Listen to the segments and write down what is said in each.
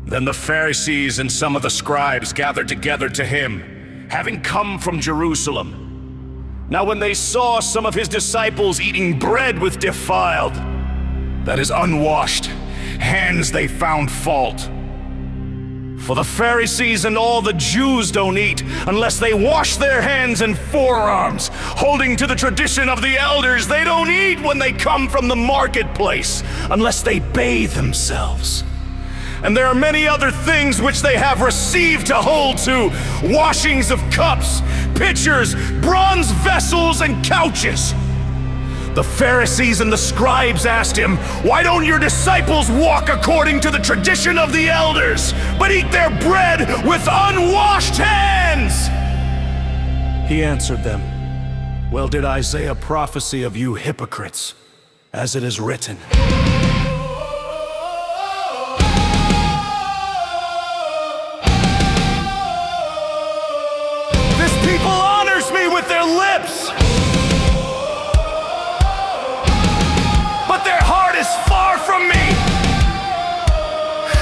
Then the Pharisees and some of the scribes gathered together to him, having come from Jerusalem. Now when they saw some of his disciples eating bread with defiled, that is unwashed, hands, they found fault. For the Pharisees and all the Jews don't eat unless they wash their hands and forearms. Holding to the tradition of the elders, they don't eat when they come from the marketplace unless they bathe themselves. And there are many other things which they have received to hold to: washings of cups, pitchers, bronze vessels, and couches. The Pharisees and the scribes asked him, "Why don't your disciples walk according to the tradition of the elders, but eat their bread with unwashed hands?" He answered them, "Well did Isaiah prophesy of you hypocrites, as it is written, 'This people honors me with their lips, but their heart is far from me.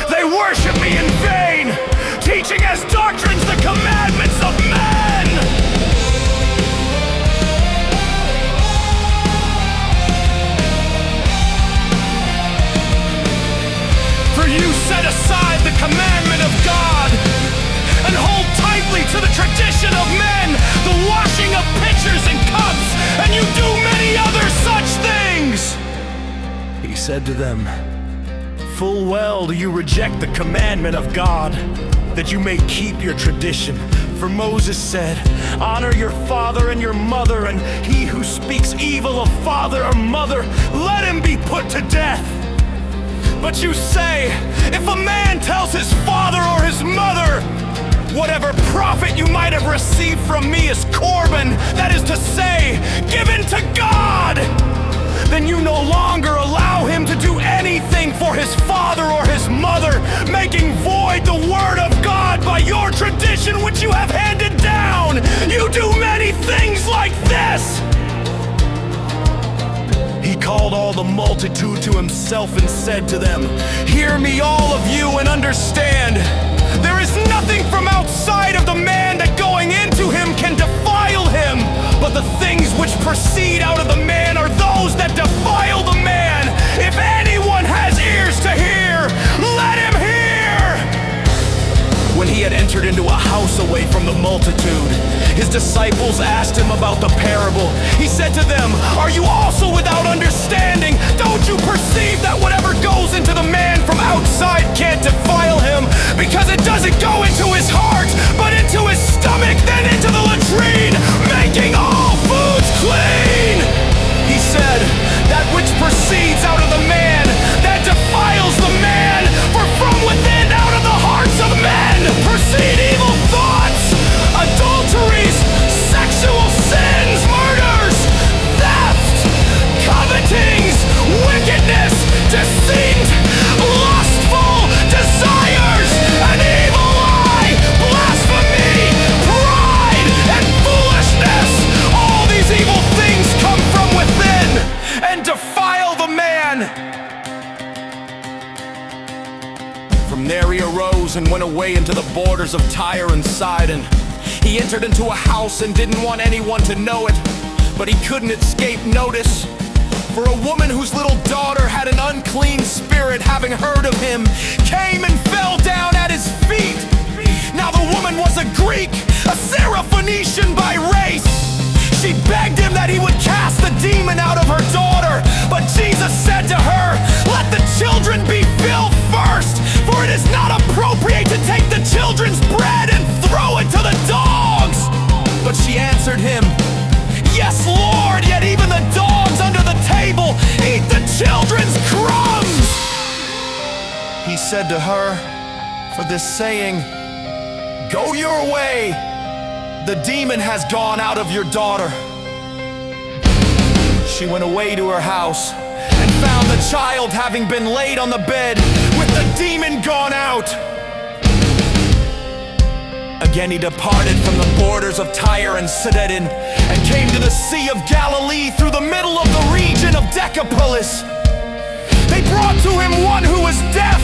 They worship me in vain, teaching as doctrines the commandments of men.'" For you set aside the commandment of God and hold tightly to the tradition of men, the washing of pitchers and cups, and you do many other such things. He said to them, "Full well do you reject the commandment of God, that you may keep your tradition. For Moses said, 'Honor your father and your mother, and he who speaks evil of father or mother, let him be put to death.' But you say, 'If a man tells his father or his mother, whatever profit you might have received from me is Corban, that is to say, given to God, then you no longer allow him to do anything for his father or his mother, making void the word of God by your tradition which you have handed down. You do many things like this.'" He called all the multitude to himself and said to them, "Hear me, all of you, and understand. There is nothing from outside of the man that going into him can defile him, but the things which proceed out of the man are those that defile the man. If anyone has ears to hear, let him hear." When he had entered into a house away from the multitude, his disciples asked him about the parable. He said to them, "Are you also without understanding? Don't you perceive that whatever goes into the man from outside can't defile him, because it doesn't go into his heart, but into his stomach, then into the latrine, making all foods clean?" He said, "That which proceeds out of the man, that defiles the man, for from within, out of the hearts of men, proceed evil thoughts, adulteries, sexual sins, murders, theft, covetings, wickedness, deceit, lustful desires, an evil eye, blasphemy, pride, and foolishness. All these evil things come from within and defile the man." From there he arose and went away into the borders of Tyre and Sidon. He entered into a house and didn't want anyone to know it, but he couldn't escape notice. For a woman whose little daughter had an unclean spirit, having heard of him, came and fell down at his feet. Now the woman was a Greek, a Syrophoenician by race. She begged him that he would cast the demon out of her daughter. But Jesus said to her, "Let the children be filled first, for it is not appropriate to take the children's bread and throw it to the dogs." But she answered him, "Yes, Lord, yet even the dogs under the table eat the children's crumbs." He said to her, "For this saying, go your way. The demon has gone out of your daughter." She went away to her house and found the child having been laid on the bed with the demon gone out. Again he departed from the borders of Tyre and Sidon and came to the Sea of Galilee through the middle of the region of Decapolis. They brought to him one who was deaf